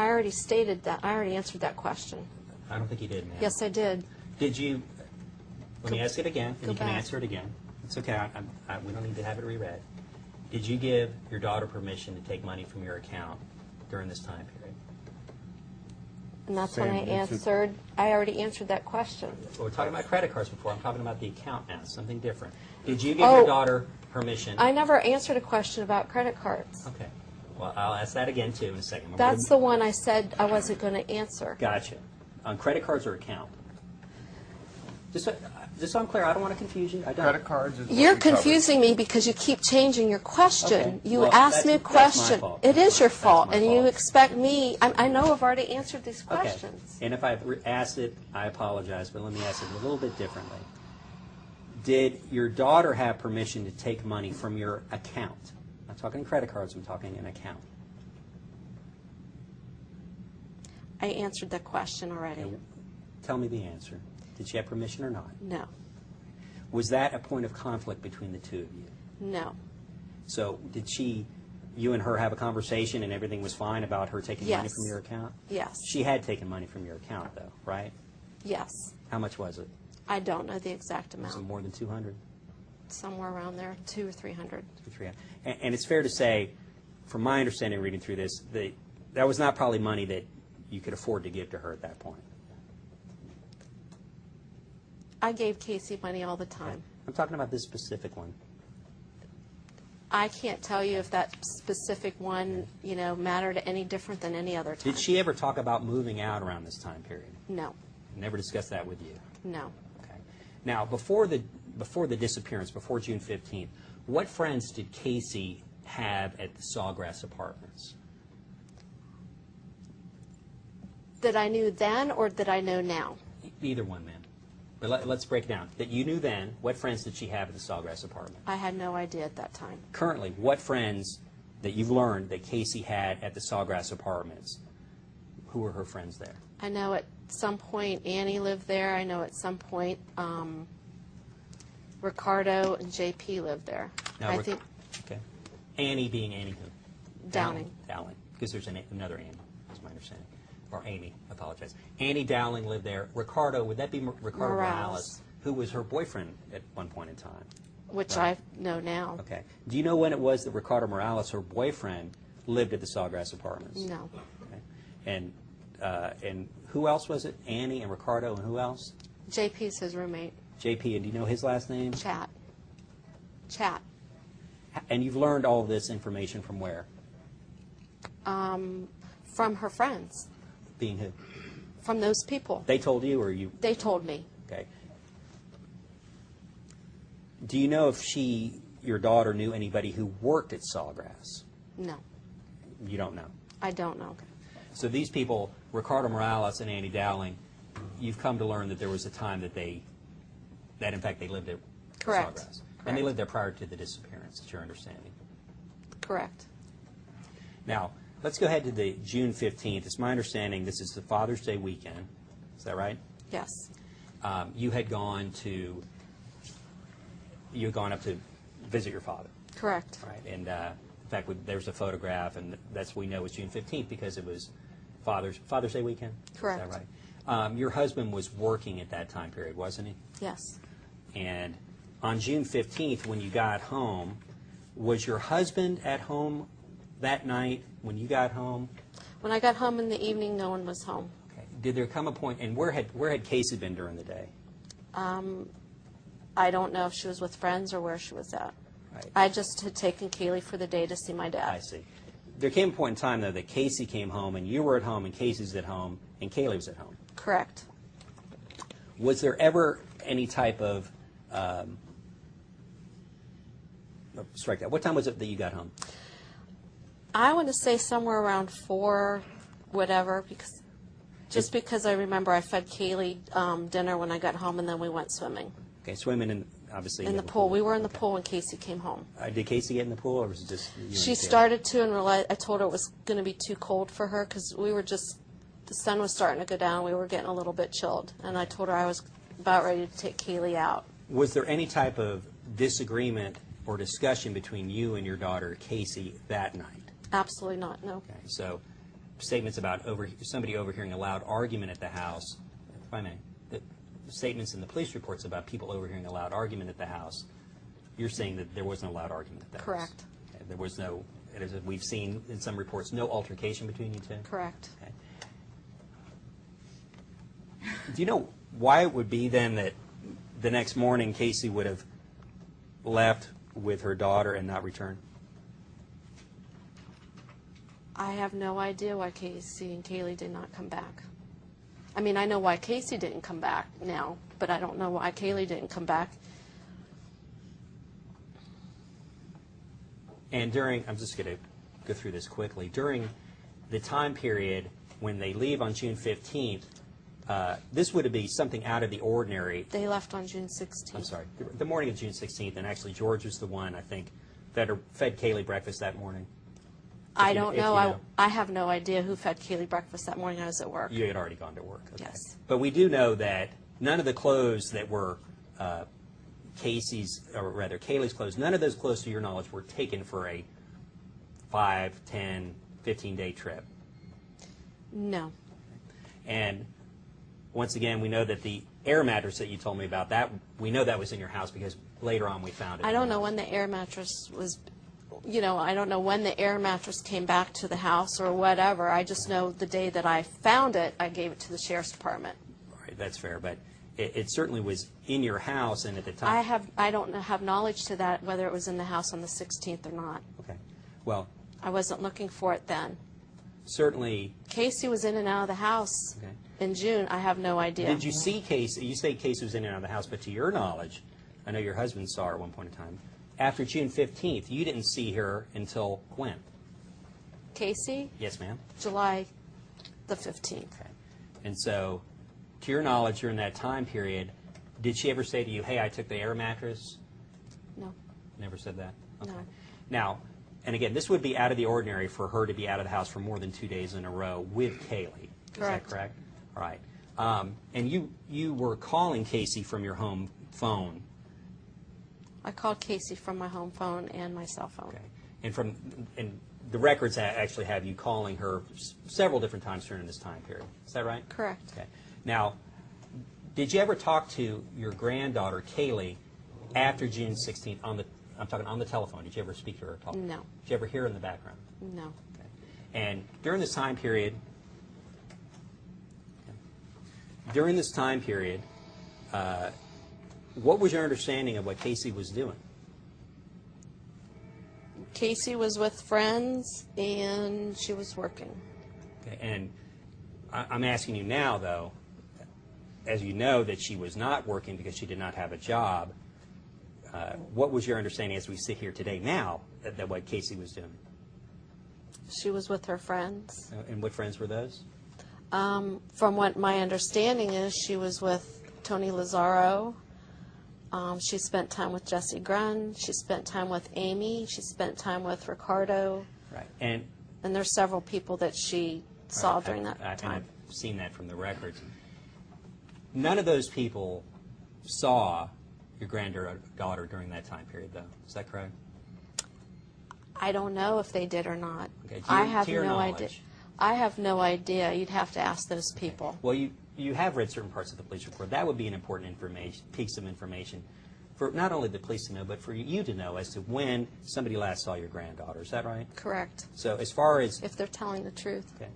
I already stated that. I already answered that question. I don't think you did, ma'am. Yes, I did. Did you, let me ask it again, and you can back. answer it again. It's okay, we don't need to have it reread. Did you give your daughter permission to take money from your account during this time period? And that's when I answered. I already answered that question. Well, we're talking about credit cards before. I'm talking about the account now, something different. Did you give your daughter permission? I never answered a question about credit cards. Okay. Well, I'll ask that again, too, in a second. That's the one I said I wasn't going to answer. Gotcha. On credit cards or account? Just so I'm clear, I don't want to confuse you. I don't. Credit cards is what You're we covered. confusing me because you keep changing your question. Okay. You Well, asked me a that's my question. fault. It is your fault, my and you fault. expect me. I know I've already answered these Okay. questions. And if I've asked it, I apologize, but let me ask it a little bit differently. Did your daughter have permission to take money from your account? I'm not talking credit cards, I'm talking an account. I answered that question already. Okay. Tell me the answer. Did she have permission or not? No. Was that a point of conflict between the two of you? No. So did you and her have a conversation and everything was fine about her taking money Yes. from your account? Yes. She had taken money from your account, though, right? Yes. How much was it? I don't know the exact Was it amount. more than 200? Somewhere around there, 200 or 300. 300. And it's fair to say, from my understanding reading through this, that was not probably money that you could afford to give to her at that point. I gave Casey money all the time. I'm talking about this specific one. I can't tell you if that specific one, mattered any different than any other time. Did she ever talk about moving out around this time period? No. Never discussed that with you? No. Okay. Now, before the disappearance, before June 15th, what friends did Casey have at the Sawgrass Apartments? That I knew then or that I know now? Either one, ma'am. But let's break it down. That you knew then, what friends did she have at the Sawgrass Apartment? I had no idea at that time. Currently, what friends that you've learned that Casey had at the Sawgrass Apartments, who were her friends there? I know at some point Annie lived there. I know at some point Ricardo and JP lived there. Now, I think okay. Annie being Annie who? Dowling. Dowling, because there's another Annie, is my understanding. Or Amy, I apologize. Annie Dowling lived there. Ricardo, would that be Ricardo Morales, who was her boyfriend at one point in time? Which Right. I know now. Okay. Do you know when it was that Ricardo Morales, her boyfriend, lived at the Sawgrass Apartments? No. Okay. And who else was it? Annie and Ricardo and who else? JP's his roommate. JP, and do you know his last name? Chat. And you've learned all of this information from where? From her friends. Being who? From those people. They told you or you? They told me. Okay. Do you know if your daughter knew anybody who worked at Sawgrass? No. You don't know? I don't know. Okay. So these people, Ricardo Morales and Annie Dowling, you've come to learn that there was a time that in fact they lived at Correct. Sawgrass. And they lived there prior to the disappearance, is your understanding? Correct. Now, let's go ahead to the June 15th. It's my understanding this is the Father's Day weekend. Is that right? Yes. You had gone up to visit your father. Correct. Right. And in fact, there's a photograph, and that's we know it's June 15th because it was Father's Day weekend. Correct. Is that right? Your husband was working at that time period, wasn't he? Yes. And on June 15th, when you got home, was your husband at home that night when you got home? When I got home in the evening, no one was home. Okay. Did there come a point, and where had Casey been during the day? I don't know if she was with friends or where she was at. Right. I just had taken Kaylee for the day to see my dad. I see. There came a point in time, though, that Casey came home, and you were at home, and Casey's at home, and Kaylee was at home. Correct. Was there ever any type of strike that? What time was it that you got home? I want to say somewhere around 4, whatever, because I remember I fed Kaylee dinner when I got home, and then we went swimming. Okay, swimming in, obviously. In the pool. We were in the pool when Casey came home. Did Casey get in the pool, or was it just you and She Kaylee? started to, and realized, I told her it was going to be too cold for her because the sun was starting to go down. We were getting a little bit chilled, and I told her I was about ready to take Kaylee out. Was there any type of disagreement or discussion between you and your daughter, Casey, that night? Absolutely not, no. Okay, so statements about somebody overhearing a loud argument at the house, if I may, the statements in the police reports about people overhearing a loud argument at the house, you're saying that there wasn't a loud argument at the house? Correct. Okay. There was no, as we've seen in some reports, no altercation between you two? Correct. Okay. Do you know why it would be then that the next morning Casey would have left with her daughter and not returned? I have no idea why Casey and Kaylee did not come back. I mean, I know why Casey didn't come back now, but I don't know why Kaylee didn't come back. And during, I'm just going to go through this quickly, during the time period when they leave on June 15th, this would be something out of the ordinary. They left on June 16th. I'm sorry, the morning of June 16th, and actually George was the one, I think, fed Kaylee breakfast that morning. I don't know. I have no idea who fed Kaylee breakfast that morning. I was at work. You had already gone to work. Okay. Yes. But we do know that none of the clothes that were Casey's, or rather Kaylee's clothes, none of those clothes to your knowledge were taken for a 5, 10, 15-day trip. No. And once again, we know that the air mattress that you told me about, that we know that was in your house because later on we found it. I don't know when the air mattress was, I don't know when the air mattress came back to the house or whatever. I just know the day that I found it, I gave it to the sheriff's department. Right, that's fair, but it certainly was in your house, and at the time. I don't have knowledge to that, whether it was in the house on the 16th or not. Okay. Well, I wasn't looking for it then. Certainly. Casey was in and out of the house in June. I have no idea. Did you see Casey? You say Casey was in and out of the house, but to your knowledge, I know your husband saw her at one point in time. After June 15th, you didn't see her until when? Casey? Yes, ma'am. July the 15th. Okay. And so, to your knowledge, during that time period, did she ever say to you, hey, I took the air mattress? No. Never said that? Okay. No. Now, and again, this would be out of the ordinary for her to be out of the house for more than 2 days in a row with Kaylee. Is that correct? All right. And you were calling Casey from your home phone. I called Casey from my home phone and my cell phone. Okay. And the records actually have you calling her several different times during this time period. Is that right? Correct. Okay. Now, did you ever talk to your granddaughter, Kaylee, after June 16th I'm talking on the telephone? Did you ever speak to her at all? No. Did you ever hear her in the background? No. Okay. And during this time period, what was your understanding of what Casey was doing? Casey was with friends, and she was working. Okay. And I'm asking you now, though, as you know that she was not working because she did not have a job, what was your understanding as we sit here today now that what Casey was doing? She was with her friends. And what friends were those? From what my understanding is, she was with Tony Lazaro. She spent time with Jesse Grunn. She spent time with Amy. She spent time with Ricardo. Right. And there's several people that she saw during that time. I've seen that from the records. None of those people saw your granddaughter during that time period, though. Is that correct? I don't know if they did or not. Okay. I have no idea. I have no idea. You'd have to ask those people. Okay. Well, you have read certain parts of the police report. That would be an important piece of information for not only the police to know, but for you to know as to when somebody last saw your granddaughter. Is that right? Correct. So as far as... If they're telling the truth. Okay.